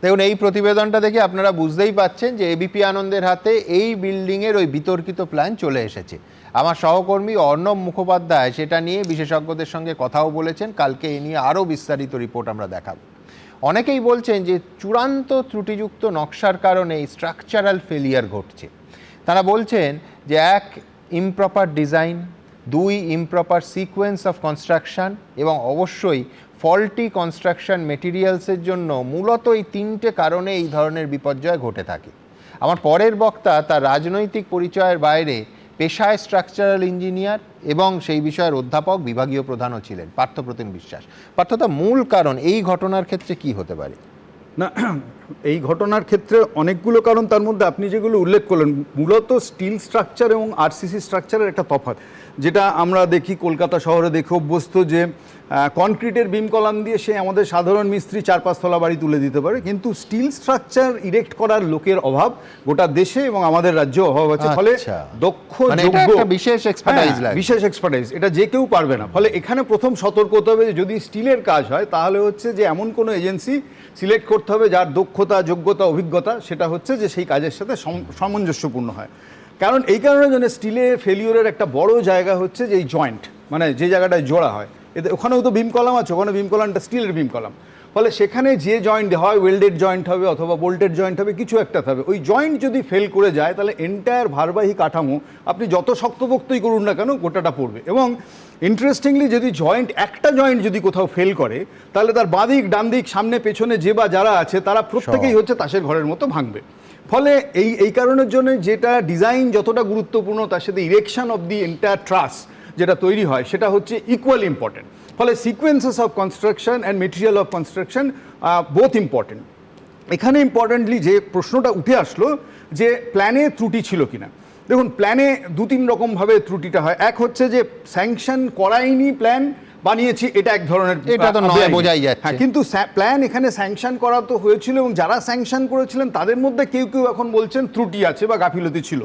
দেখুন, এই প্রতিবেদনটা দেখে আপনারা বুঝতেই পাচ্ছেন যে এবিপি আনন্দের হাতে এই বিল্ডিংয়ের ওই বিতর্কিত প্ল্যান চলে এসেছে। আমার সহকর্মী অর্ণব মুখোপাধ্যায় সেটা নিয়ে বিশেষজ্ঞদের সঙ্গে কথাও বলেছেন। কালকে এ নিয়ে আরও বিস্তারিত রিপোর্ট আমরা দেখাব। অনেকেই বলছেন যে চূড়ান্ত ত্রুটিযুক্ত নকশার কারণে স্ট্রাকচারাল ফেলিয়ার ঘটছে। তারা বলছেন যে এক, ইমপ্রপার ডিজাইন, দুই, ইমপ্রপার সিকোয়েন্স অফ কনস্ট্রাকশন এবং অবশ্যই ফল্টি কনস্ট্রাকশন মেটেরিয়ালসের জন্য মূলত এই তিনটে কারণে এই ধরনের বিপর্যয় ঘটে থাকে। আমার পরের বক্তা তার রাজনৈতিক পরিচয়ের বাইরে পেশায় স্ট্রাকচারাল ইঞ্জিনিয়ার এবং সেই বিষয়ের অধ্যাপক, বিভাগীয় প্রধানও ছিলেন, পার্থপ্রতিম বিশ্বাস। পার্থতা, মূল কারণ এই ঘটনার ক্ষেত্রে কি হতে পারে? না, এই ঘটনার ক্ষেত্রে অনেকগুলো কারণ, তার মধ্যে আপনি যেগুলো উল্লেখ করলেন, মূলত স্টিল স্ট্রাকচার এবং আরসিসি স্ট্রাকচারের একটা তফাৎ, যেটা আমরা দেখি কলকাতা শহরে দেখে অভ্যস্ত যে কনক্রিটের বিম কলাম দিয়ে সে আমাদের সাধারণ মিস্ত্রি 4-5 তলা বাড়ি তুলে দিতে পারে, কিন্তু স্টিল স্ট্রাকচার ইরেক্ট করার লোকের অভাব গোটা দেশে এবং আমাদের রাজ্যেও অভাব আছে। ফলে দক্ষ, যোগ্য, বিশেষ এক্সপার্টাইজ এটা যে কেউ পারবে না। ফলে এখানে প্রথম সতর্ক হতে হবে যে যদি স্টিলের কাজ হয় তাহলে হচ্ছে যে এমন কোনো এজেন্সি সিলেক্ট করতে হবে যার দক্ষতা, যোগ্যতা, অভিজ্ঞতা সেটা হচ্ছে যে সেই কাজের সাথে সামঞ্জস্যপূর্ণ হয়। কারণ এই কারণে জন্য স্টিলে ফেলিওরের একটা বড় জায়গা হচ্ছে যে এই জয়েন্ট, মানে যে জায়গাটায় জোড়া হয়, এতে ওখানেও তো বিম কলাম আছে, ওখানে বিম কলামটা স্টিলের বিম কলাম। ফলে সেখানে যে জয়েন্ট হয়, ওয়েল্ডেড জয়েন্ট হবে অথবা বোল্টেড জয়েন্ট হবে, কিছু একটা হবে। ওই জয়েন্ট যদি ফেল করে যায় তাহলে এন্টায়ার ভারবাহী কাঠামো আপনি যত শক্তপোক্তই করুন না কেন গোটাটা পড়বে। এবং ইন্টারেস্টিংলি যদি একটা জয়েন্ট যদি কোথাও ফেল করে তাহলে তার বাঁদিক, ডান দিক, সামনে, পেছনে যে বা যারা আছে তারা প্রত্যেকেই হচ্ছে তাসের ঘরের মতো ভাঙবে। ফলে এই কারণের জন্য যেটা ডিজাইন যতটা গুরুত্বপূর্ণ তার সাথে ইরেকশন অফ দি এন্টায়ার ট্রাস যেটা তৈরি হয় সেটা হচ্ছে ইকুয়াল ইম্পর্টেন্ট। ফলে sequences of construction and material of construction both important. এখানে ইম্পর্টেন্টলি যে প্রশ্নটা উঠে আসলো যে প্ল্যানে ত্রুটি ছিল কিনা। দেখুন, প্ল্যানে 2-3 রকমভাবে ত্রুটিটা হয়। এক হচ্ছে যে স্যাংশন করাইনি, প্ল্যান বানিয়েছি, এটা এক ধরনের, এটা তো নয়, বোঝাই যাচ্ছে। হ্যাঁ, কিন্তু প্ল্যান এখানে স্যাংশন করা তো হয়েছিল এবং যারা স্যাংশন করেছিলেন তাদের মধ্যে কেউ কেউ এখন বলছেন ত্রুটি আছে বা গাফিলতি ছিল।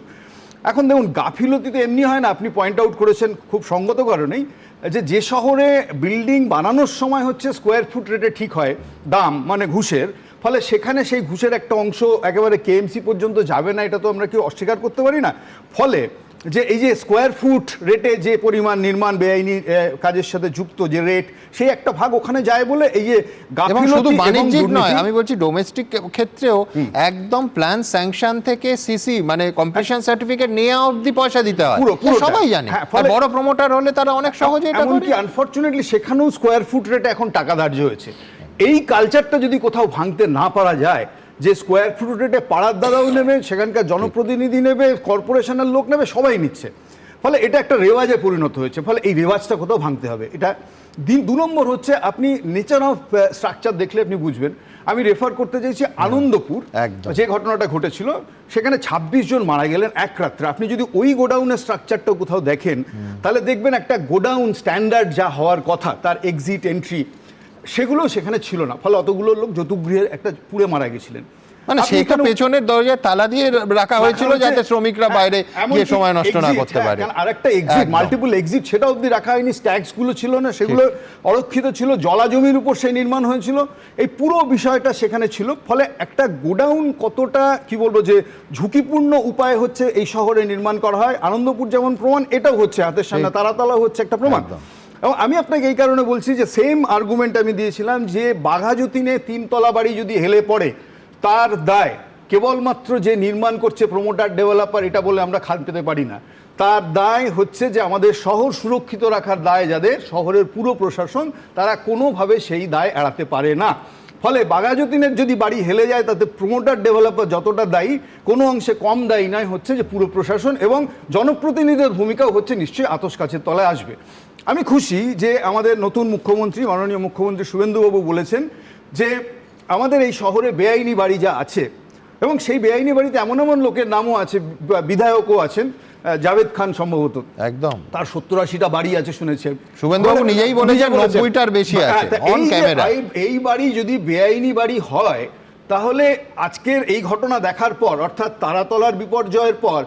এখন দেখুন, গাফিলতি তো এমনি হয় না, আপনি পয়েন্ট আউট করেছেন খুব সঙ্গত কারণেই যে শহরে বিল্ডিং বানানোর সময় হচ্ছে স্কোয়ার ফুট রেটে ঠিক হয় দাম, মানে ঘুষের। ফলে সেখানে সেই ঘুষের একটা অংশ একেবারে কেএমসি পর্যন্ত যাবে না, এটা তো আমরা কেউ অস্বীকার করতে পারি না। ফলে যে এই যে স্কোয়ার ফুট রেটে যে পরিমাণ নির্মাণ বেআইনি কাজের সাথে যুক্ত যে রেট, সেই একটা ভাগ ওখানে যায় বলে এই যে শুধু বাণিজ্যিক নয়, আমি বলছি ডোমেস্টিক ক্ষেত্রেও একদম প্ল্যান স্যাংশন থেকে সিসি মানে কমপ্লিশন সার্টিফিকেট নিয়ে অবধি পয়সা দিতে হয়, সবাই জানে। বড় প্রমোটার হলে তারা অনেক সহজে এটা করে। এমনকি আনফরচুনেটলি সেখানেও স্কোয়ার ফুট রেটে এখন টাকা ধার্য হয়েছে। এই কালচারটা যদি কোথাও ভাঙতে না পারা যায়, যে স্কোয়ার ফুট রেটে পাড়ার দাদাও নেবে, সেখানকার জনপ্রতিনিধি নেবে, কর্পোরেশনের লোক নেবে, সবাই নিচ্ছে। ফলে এটা একটা রেওয়াজে পরিণত হয়েছে। ফলে এই রেওয়াজটা কোথাও ভাঙতে হবে। এটা 2 নম্বর হচ্ছে আপনি নেচার অফ স্ট্রাকচার দেখলে আপনি বুঝবেন। আমি রেফার করতে চাইছি আনন্দপুর, যে ঘটনাটা ঘটেছিল, সেখানে 26 জন মারা গেলেন এক রাত্রে। আপনি যদি ওই গোডাউনের স্ট্রাকচারটা কোথাও দেখেন তাহলে দেখবেন একটা গোডাউন স্ট্যান্ডার্ড যা হওয়ার কথা, তার এক্সিট, এন্ট্রি, সেগুলো সেখানে ছিল না। ফলে অতগুলো লোক যৌতুকগৃহের একটা পুড়ে মারা গেছিলেন। মানে সেটা পেছনের দরজায় তালা দিয়ে রাখা হয়েছিল যাতে শ্রমিকরা বাইরে গিয়ে সময় নষ্ট না করতে পারে। আরেকটা এক্সিট, মাল্টিপল এক্সিট, সেটা অবধি রাখা হয়নি। স্ট্যাক্স গুলো ছিল না, সেগুলো অরক্ষিত ছিল, জলা জমির উপর সেই নির্মাণ হয়েছিল। এই পুরো বিষয়টা সেখানে ছিল। ফলে একটা গোডাউন কতটা কি বলবো যে ঝুঁকিপূর্ণ উপায় হচ্ছে এই শহরে নির্মাণ করা হয়। আনন্দপুর যেমন প্রমাণ, এটাও হচ্ছে হাতের সামনে, তারাতলা হচ্ছে একটা প্রমাণ। এবং আমি আপনাকে এই কারণে বলছি যে সেম আর্গুমেন্ট আমি দিয়েছিলাম যে বাঘাযতীনে 3 তলা বাড়ি যদি হেলে পড়ে তার দায় কেবলমাত্র যে নির্মাণ করছে প্রমোটার, ডেভেলপার, এটা বলে আমরা খাদ পেতে পারি না। তার দায় হচ্ছে যে আমাদের শহর সুরক্ষিত রাখার দায় যাদের, শহরের পুরো প্রশাসন, তারা কোনোভাবে সেই দায় এড়াতে পারে না। ফলে বাঘাযতীনের যদি বাড়ি হেলে যায় তাতে প্রমোটার, ডেভেলপার যতটা দায়ী, কোনো অংশে কম দায়ী নয় হচ্ছে যে পুরো প্রশাসন, এবং জনপ্রতিনিধিদের ভূমিকাও হচ্ছে নিশ্চয়ই আতশ কাছের তলায় আসবে। আমি খুশি যে আমাদের নতুন মুখ্যমন্ত্রী, মাননীয় মুখ্যমন্ত্রী শুভেন্দুবাবু বলেছেন যে আমাদের এই শহরে বেআইনি বাড়ি যা আছে, এবং সেই বেআইনি বাড়িতে এমন এমন লোকের নামও আছে, বিধায়কও আছেন, জাভেদ খান সম্ভবত, একদম তার 70-80টা বাড়ি আছে শুনেছেন। শুভেন্দুবাবু নিজেই বলেছেন 90টার বেশি আছে অন ক্যামেরা। এই বাড়ি যদি বেআইনি বাড়ি হয় তাহলে আজকের এই ঘটনা দেখার পর, অর্থাৎ তারাতলার বিপর্যয়ের পর,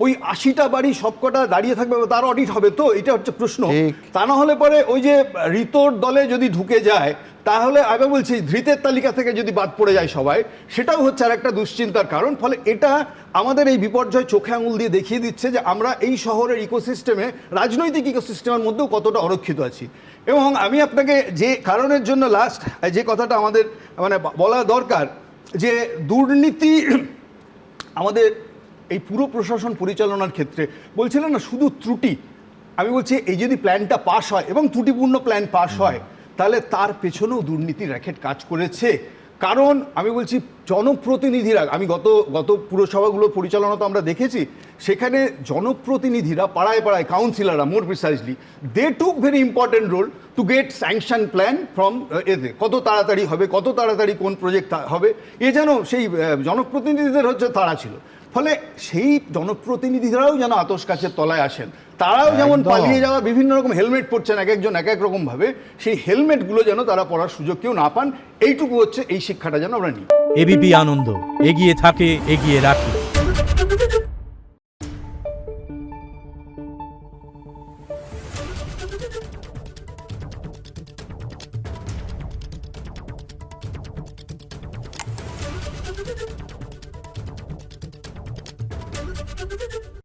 ওই 80টা বাড়ি সবকটা দাঁড়িয়ে থাকবে তার অডিট হবে তো, এটা হচ্ছে প্রশ্ন। ঠিক। তা না হলে পরে ওই যে ঋতর দলে যদি ঢুকে যায় তাহলে আমি বলছি ধৃতের তালিকা থেকে যদি বাদ পড়ে যায় সবাই, সেটাও হচ্ছে আর একটা দুশ্চিন্তার কারণ। ফলে এটা আমাদের এই বিপর্যয় চোখে আঙুল দিয়ে দেখিয়ে দিচ্ছে যে আমরা এই শহরের ইকোসিস্টেমে, রাজনৈতিক ইকোসিস্টেমের মধ্যেও কতটা অরক্ষিত আছি। এবং আমি আপনাকে যে কারণের জন্য লাস্ট যে কথাটা আমাদের মানে বলা দরকার, যে দুর্নীতি আমাদের এই পুরো প্রশাসন পরিচালনার ক্ষেত্রে বলছিলেন না শুধু ত্রুটি, আমি বলছি এই যদি প্ল্যানটা পাস হয় এবং ত্রুটিপূর্ণ প্ল্যান পাস হয় তাহলে তার পেছনেও দুর্নীতির র্যাকেট কাজ করেছে। কারণ আমি বলছি জনপ্রতিনিধিরা, আমি গত পুরসভাগুলো পরিচালনা তো আমরা দেখেছি, সেখানে জনপ্রতিনিধিরা পাড়ায় পাড়ায়, কাউন্সিলররা more precisely, they took very important role to get sanction plan from এতে, কত তাড়াতাড়ি হবে, কত তাড়াতাড়ি কোন প্রজেক্ট হবে, এ যেন সেই জনপ্রতিনিধিদের হচ্ছে তাড়া ছিল। ফলে সেই জনপ্রতিনিধিরাও যেন আতশ কাছের তলায় আসেন, তারাও যেমন একদম। পালিয়ে যাওয়া বিভিন্ন রকম হেলমেট পরছেন এক একজন এক এক রকম ভাবে, সেই হেলমেটগুলো যেন তারা পরার সুযোগ কেউ না পান, এইটুকু হচ্ছে এই শিক্ষাটা যেন আমরা নিই। এবিপি আনন্দ, এগিয়ে থাকে, এগিয়ে রাখে। Thank you.